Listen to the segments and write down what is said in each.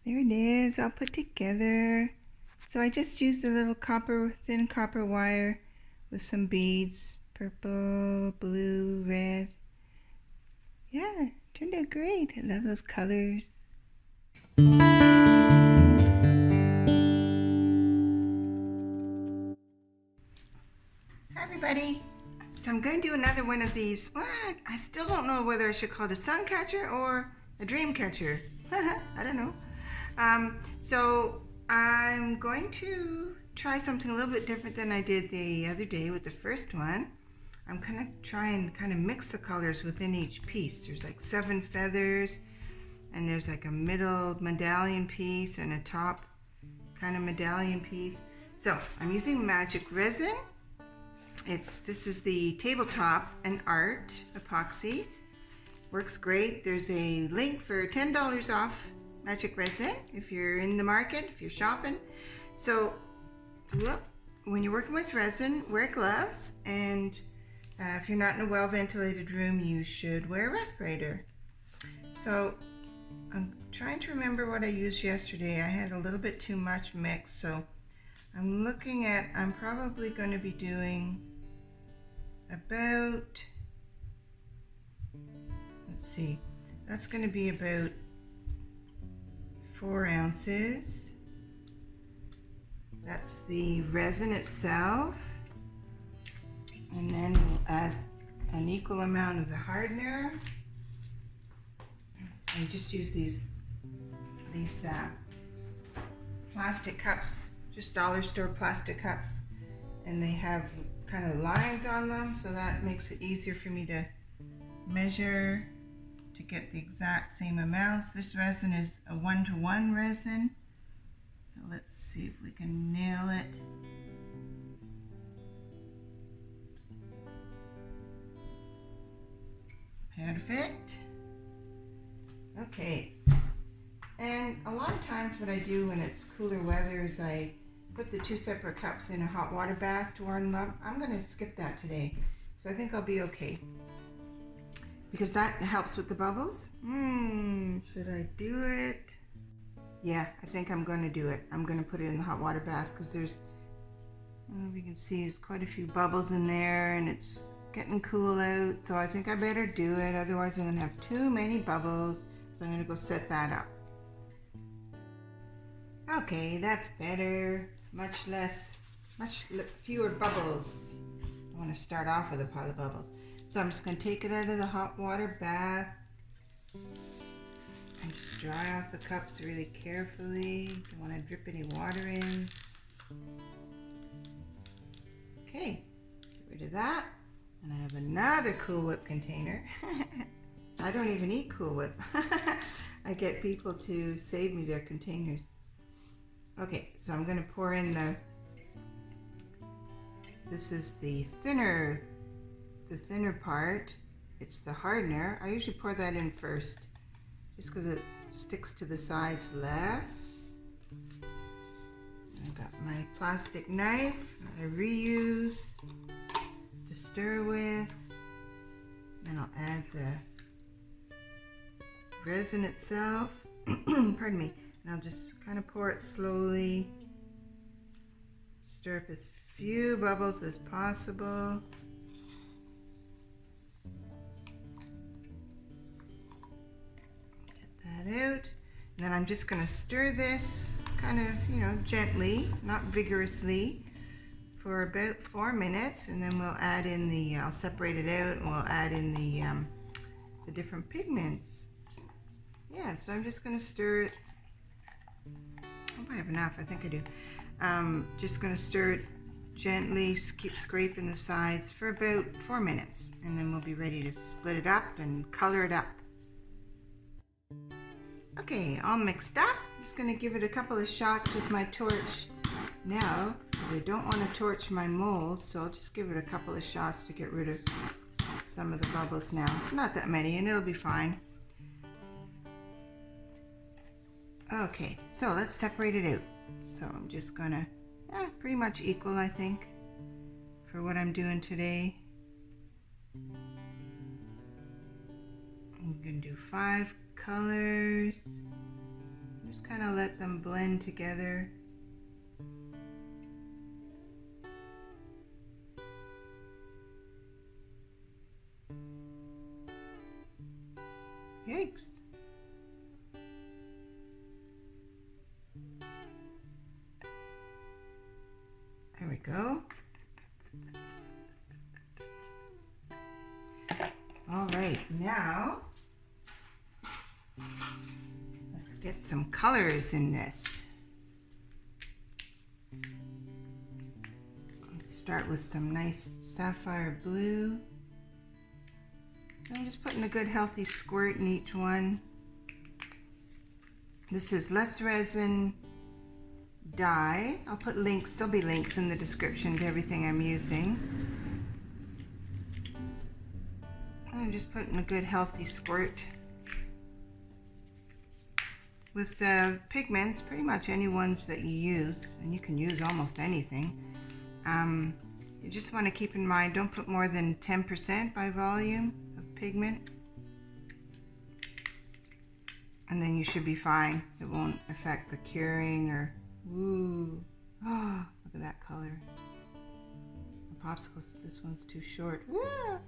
There it is, all put together. So I just used a little thin copper wire with some beads, purple, blue, red. Yeah, turned out great. I love those colors. Hi everybody. So I'm going to do another one of these. Well, I still don't know whether I should call it a Suncatcher or a Dreamcatcher. I don't know. So I'm going to try something a little bit different than I did the other day with the first one. I'm going to try and kind of mix the colors within each piece. There's like 7 feathers, and there's like a middle medallion piece and a top kind of medallion piece. So I'm using Magic Resin. This is the tabletop and art epoxy. Works great. There's a link for $10 off Magic Resin if you're in the market, if you're shopping. So when you're working with resin, wear gloves, and if you're not in a well ventilated room, you should wear a respirator. So I'm trying to remember what I used yesterday. I had a little bit too much mix, so I'm probably going to be doing about, let's see, that's going to be about 4 ounces. That's the resin itself. And then we'll add an equal amount of the hardener. And just use these plastic cups, just dollar store plastic cups. And they have kind of lines on them, so that makes it easier for me to measure to get the exact same amounts. This resin is a 1-to-1 resin, so let's see if we can nail it. Perfect. Okay, and a lot of times what I do when it's cooler weather is I put the 2 separate cups in a hot water bath to warm them up. I'm going to skip that today, so I think I'll be okay, because that helps with the bubbles. Should I do it? Yeah, I think I'm going to do it. I'm going to put it in the hot water bath because there's, you can see there's quite a few bubbles in there, and it's getting cool out, so I think I better do it. Otherwise I'm going to have too many bubbles, so I'm going to go set that up. Okay, that's better. Much fewer bubbles. I want to start off with a pile of bubbles. So I'm just going to take it out of the hot water bath and just dry off the cups really carefully. Don't want to drip any water in. Okay, get rid of that. And I have another Cool Whip container. I don't even eat Cool Whip. I get people to save me their containers. Okay, so I'm going to pour in this is the thinner part. It's the hardener. I usually pour that in first, just because it sticks to the sides less. I've got my plastic knife that I reuse to stir with. Then I'll add the resin itself. Pardon me. And I'll just kind of pour it slowly. Stir up as few bubbles as possible. Get that out. And then I'm just going to stir this kind of, gently, not vigorously, for about 4 minutes. And then we'll add in I'll separate it out, and we'll add in the different pigments. Yeah, so I'm just going to stir it. I hope I have enough. I think I do. Just going to stir it gently, keep scraping the sides for about 4 minutes, and then we'll be ready to split it up and color it up. Okay, all mixed up. I'm just going to give it a couple of shots with my torch now. I don't want to torch my mold, so I'll just give it a couple of shots to get rid of some of the bubbles now. Not that many, and it'll be fine. Okay, so let's separate it out. So I'm just gonna, pretty much equal, I think, for what I'm doing today. I'm gonna do 5 colors. Just kind of blend together. Yikes. There we go. All right, now let's get some colors in this. Let's start with some nice sapphire blue. I'm just putting a good healthy squirt in each one. This is Let's Resin dye. I'll put links, there'll be links in the description to everything I'm using. I'm just putting a good healthy squirt. With pigments, pretty much any ones that you use, and you can use almost anything. You just want to keep in mind, don't put more than 10% by volume of pigment. And then you should be fine. It won't affect the curing or, ooh, oh, look at that color. The popsicles, this one's too short. Woo!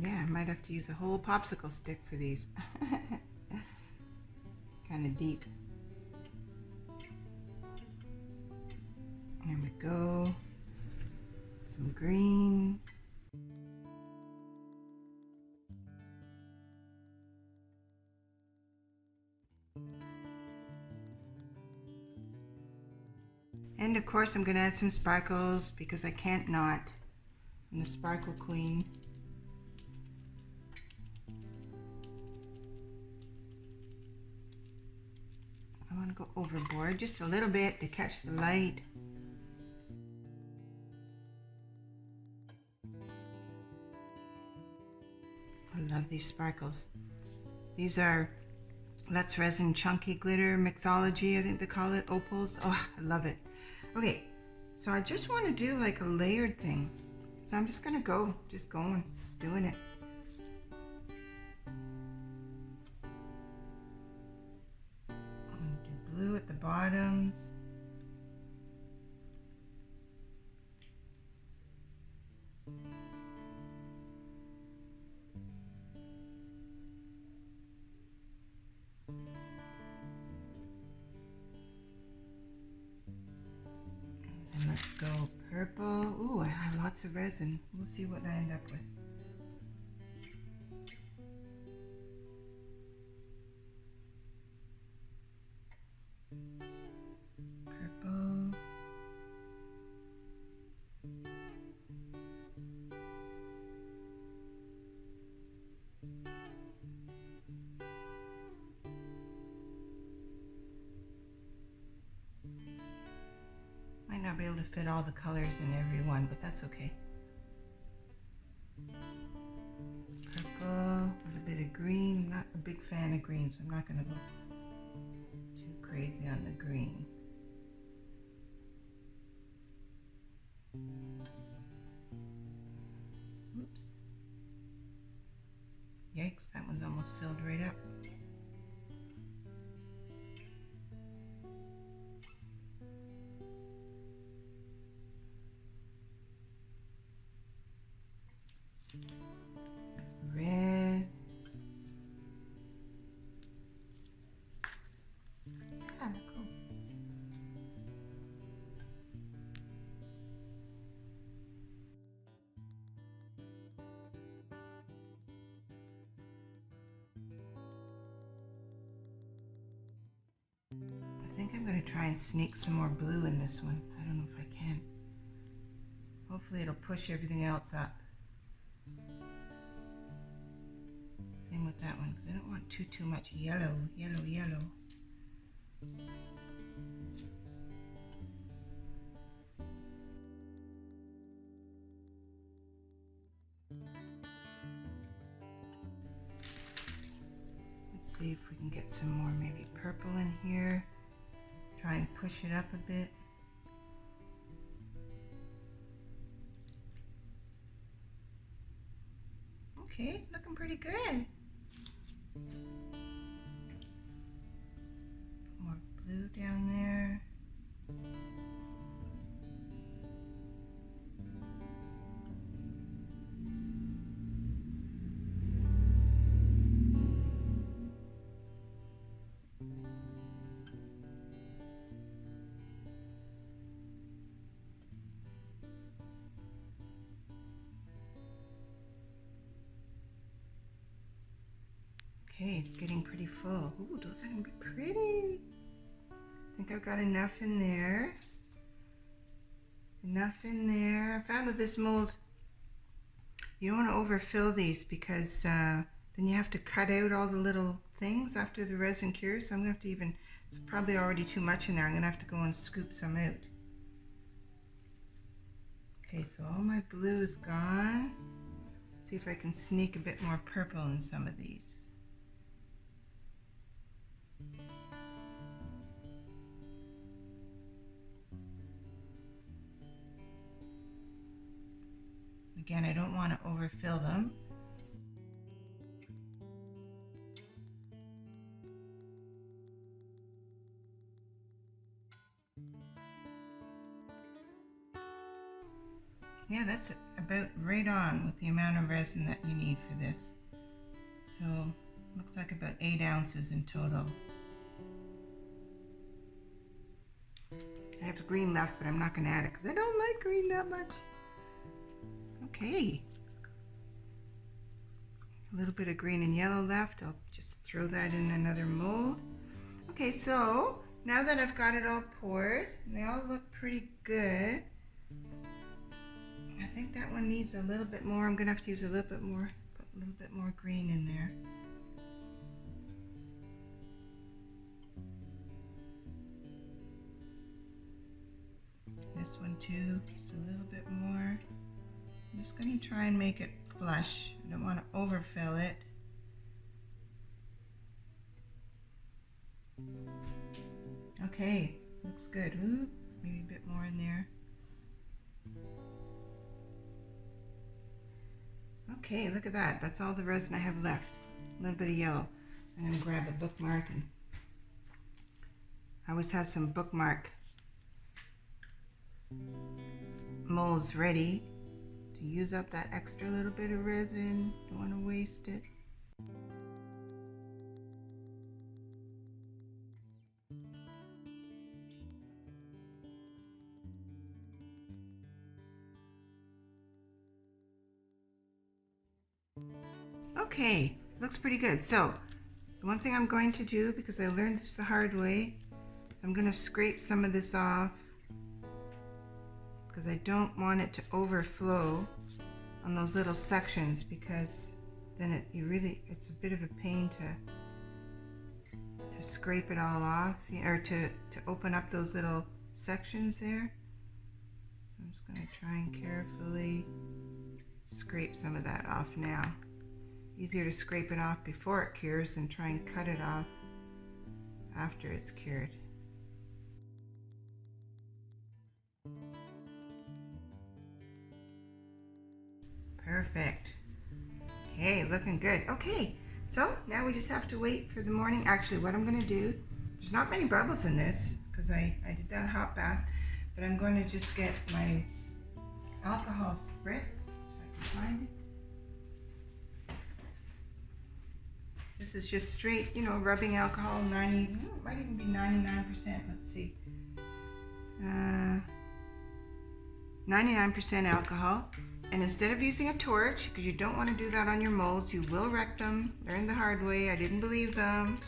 Yeah, I might have to use a whole popsicle stick for these. Kind of deep. There we go. Some green. And of course I'm going to add some sparkles because I can't not. I'm the Sparkle Queen. I want to go overboard just a little bit to catch the light. I love these sparkles. These are Let's Resin Chunky Glitter Mixology, I think they call it, opals. Oh, I love it. Okay, so I just want to do like a layered thing. So I'm just gonna go, just doing it. Do blue at the bottoms. And let's go purple. Ooh, I have lots of resin. We'll see what I end up with. Purple. Might not be able to fit all the colors in every one, but that's okay. Purple with a bit of green. I'm not a big fan of green, so I'm not going to go too crazy on the green. Oops. Yikes, that one's almost filled right up. Red. Yeah, cool. I think I'm going to try and sneak some more blue in this one. I don't know if I can. Hopefully it'll push everything else up. Same with that one, because I don't want too much yellow. Let's see if we can get some more maybe purple in here. Try and push it up a bit. Okay, looking pretty good. down there. Okay, it's getting pretty full. Ooh, those are gonna be pretty. I think I've got enough in there. Enough in there. I found with this mold, you don't want to overfill these because then you have to cut out all the little things after the resin cures. So I'm gonna have to it's probably already too much in there. I'm gonna have to go and scoop some out. Okay, so all my blue is gone. See if I can sneak a bit more purple in some of these. Again, I don't want to overfill them. Yeah, that's about right on with the amount of resin that you need for this. So, looks like about 8 ounces in total. I have green left, but I'm not going to add it because I don't like green that much. Okay. A little bit of green and yellow left. I'll just throw that in another mold. Okay, so now that I've got it all poured, and they all look pretty good. I think that one needs a little bit more. I'm going to have to use a little bit more, put a little bit more green in there. This one too, just a little bit more. I'm just going to try and make it flush. I don't want to overfill it. Okay, looks good. Ooh, maybe a bit more in there. Okay, look at that. That's all the resin I have left. A little bit of yellow. I'm going to grab a bookmark, and I always have some bookmark molds ready to use up that extra little bit of resin. Don't want to waste it. Okay, looks pretty good. So the one thing I'm going to do, because I learned this the hard way, I'm going to scrape some of this off because I don't want it to overflow on those little sections, because then it's a bit of a pain to scrape it all off, or to open up those little sections there. I'm just going to try and carefully scrape some of that off now. Easier to scrape it off before it cures than try and cut it off after it's cured. Perfect. Okay, looking good. Okay, so now we just have to wait for the morning. Actually, what I'm going to do, there's not many bubbles in this because I did that hot bath, but I'm going to just get my alcohol spritz, if I can find it. This is just straight, rubbing alcohol, it might even be 99%, let's see. 99% alcohol. And instead of using a torch, because you don't want to do that on your molds, you will wreck them. Learned the hard way, I didn't believe them.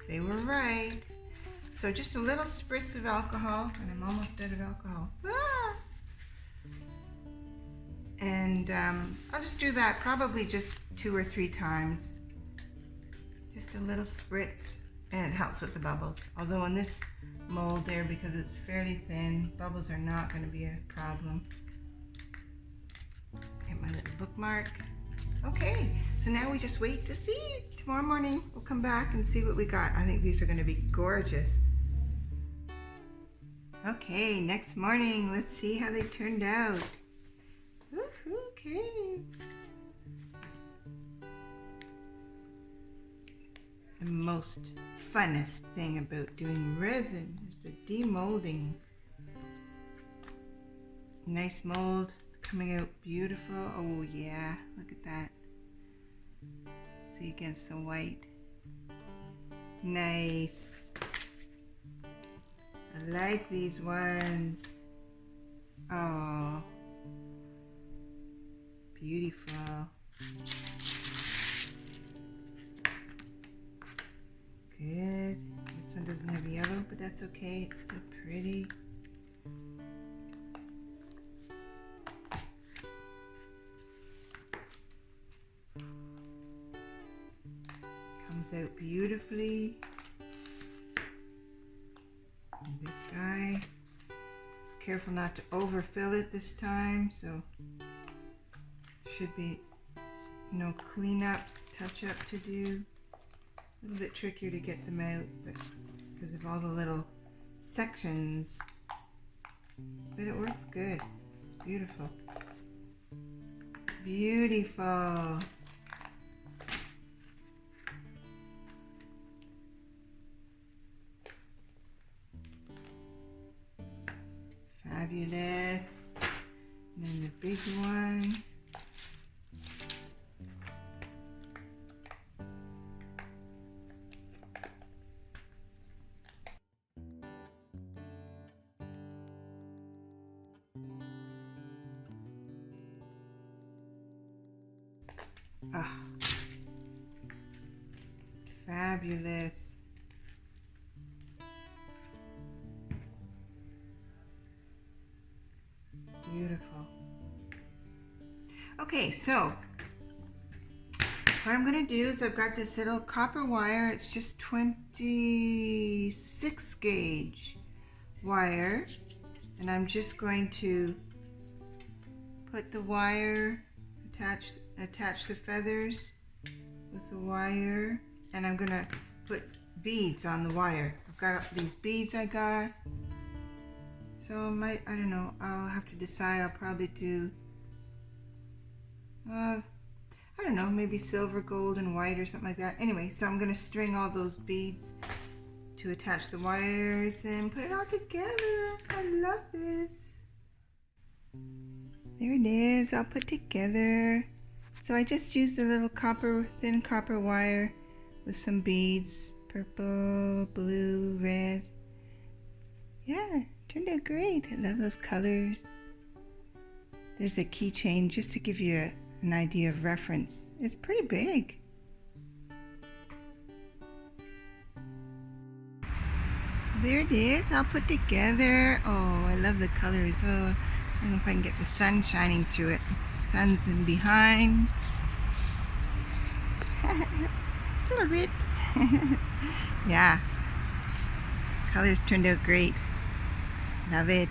They were right. So just a little spritz of alcohol, and I'm almost out of alcohol. Ah! And I'll just do that probably just 2 or 3 times. Just a little spritz, and it helps with the bubbles. Although in this mold there, because it's fairly thin, bubbles are not going to be a problem. Get my little bookmark. Okay, so now we just wait to see. Tomorrow morning we'll come back and see what we got. I think these are going to be gorgeous. Okay, next morning, let's see how they turned out. Okay. the most funnest thing about doing resin is the demolding. Nice mold coming out beautiful. Oh yeah, look at that. See, against the white. Nice. I like these ones. Oh, beautiful. Good. This one doesn't have yellow, but that's okay. It's still pretty. Comes out beautifully. And this guy, just careful not to overfill it this time, so should be no cleanup, touch up to do. A little bit trickier to get them out, but because of all the little sections, but it works good. Beautiful. Beautiful. Fabulous. And then the big one. Ah, fabulous. Beautiful. Okay, so what I'm going to do is I've got this little copper wire. It's just 26 gauge wire, and I'm just going to put the wire, attach the feathers with the wire, and I'm going to put beads on the wire. I've got these beads I got. So I don't know, I'll have to decide. I'll probably do, I don't know, maybe silver, gold, and white or something like that. Anyway, so I'm going to string all those beads to attach the wires and put it all together. I love this. There it is, all put together. So I just used a little thin copper wire with some beads, purple, blue, red. Yeah. Turned out great. I love those colors. There's a keychain just to give you an idea of reference. It's pretty big. There it is, all put together. Oh, I love the colors. Oh, I don't know if I can get the sun shining through it. The sun's in behind. A little bit. Yeah. Colors turned out great. Love it.